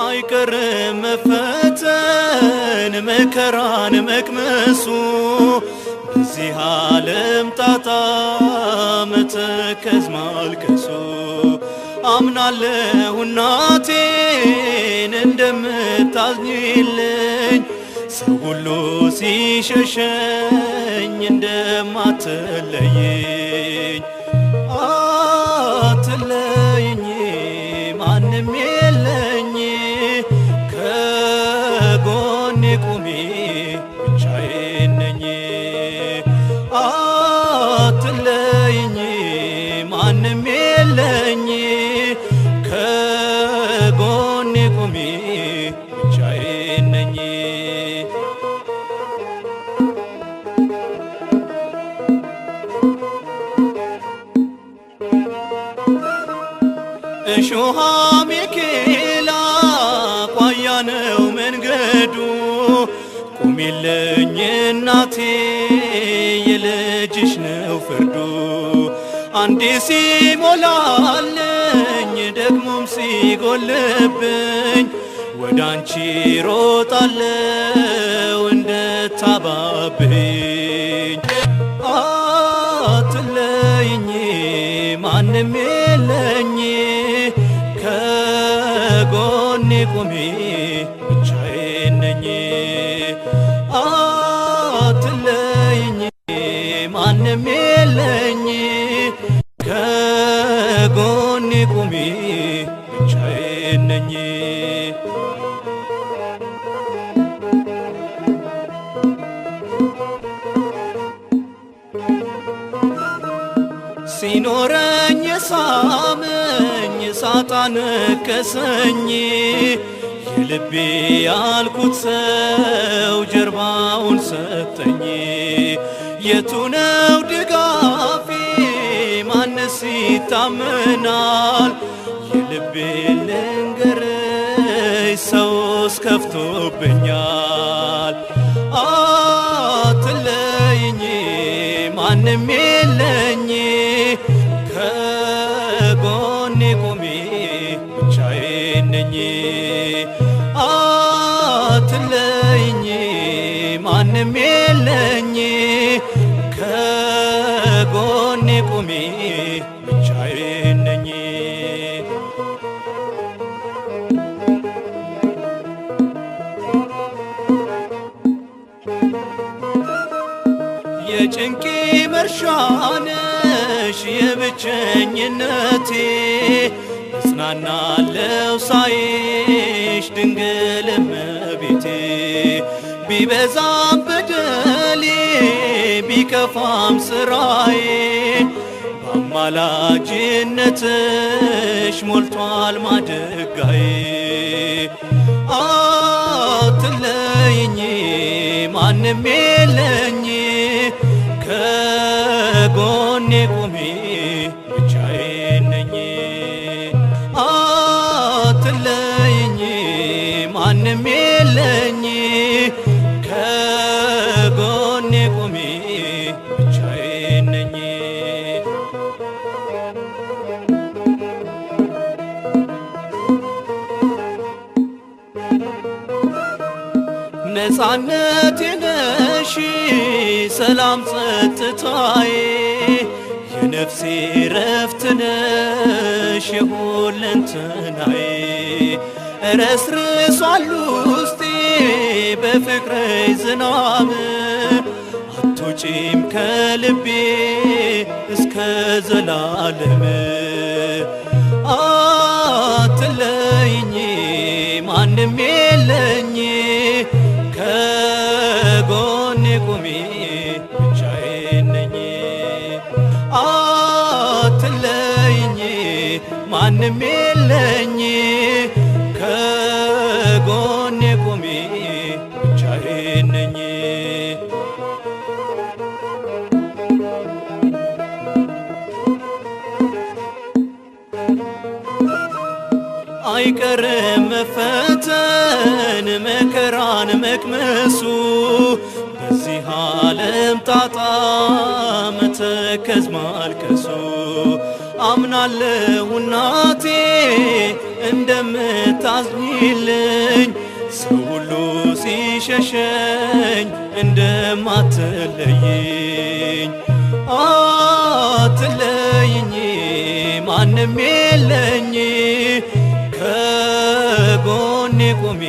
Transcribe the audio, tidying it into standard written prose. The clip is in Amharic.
አይቀርም መፈተን መከራን መቅመሱ በዚህ ዓለም ጣጣ መተከዝ ማልቀሱ አምናለሁ እናቴን እንደምታዝኝልኝ ሰው ሁሉ ሲሸሸኝ እንደማትለይኝ አትለይኝ ማንም የለኝ ከጎኔ ቁሚ ብቻዬን ነኝ አትለይኝ ማንም የለኝ ከጎኔ ቁሚ ብቻዬን ነኝ እሾሃ ሚኬላ ቋያ ነው መንገዱ ቁሚልኝ እናቴ የልጅሽ ነው ፍርዱ አንዴ ሲሞላልኝ ደግሞም ሲጎልብኝ ወዳንቺ ሮጣለው እንደታባብኝ አትለይኝ ማንም የለኝ ከጎኔ ቁሚ ብቻዬን ነኝ አትለይኝ ማንም የለኝ ከጎኔ ቁሚ ብቻዬን ነኝ ሲኖረኝ የሳመኝ ሳጣ ነከሰኝ የልቤ ያልኩት ሰው ጀርባውን ሰጠኝ የቱ ነው ድጋፌ ማንስ ይታመናል የልቤ ልንገርሽ ሰውስ ከፍቶብኛል አትለይኝ ማንም የለኝ ከጎኔ ቁሚ ብቻዬን ነኝ አትለይኝ ማንም የለኝ ከጎኔ ቁሚ ብቻዬን ነኝ የጭንቄ መርሻነሽ የብቸኝነቴ እጽናናለሁ ሳይሽ ድንግል እመቤቴ ቢበዛም በደሌ ቢከፋም ስራዬ በአማላጅነትሽ ሞልቷል ማደጋዬ አትለይኝ ማንም የለኝ ከጎኔ ቁሚ ብቻዬን ነኝ አትለይኝ ማንም የለኝ ከጎኔ ቁሚ ብቻዬን ነኝ ነፃነቴ ነሽ ሰላም ጸጥታዬ የነፍሴ ረፍት ነሽ የሁለንተናዬ ረስርሷል ውስጤ በፍቅርሽ ዝናብ አትወጪም ከልቤ እስከ ዘላለም አትለይኝ ማንም የለኝ ከጎኔ ቁሚ ብቻዬን ነኝ አትለይኝ ማንም የለኝ ከጎኔ ቁሚ ብቻዬን ነኝ አይቀርም መፈተን መከራን መቅመሱ በዚህ ዓለም ጣጣ መተከዝ ማልቀሱ አምናለሁ እናቴ እንደምታ እንደምታዝኝልኝ ሰው ሁሉ ሲሸሸኝ እንደማትለይኝ አትለይኝ ማንም የለኝ ከጎኔ ቁሚ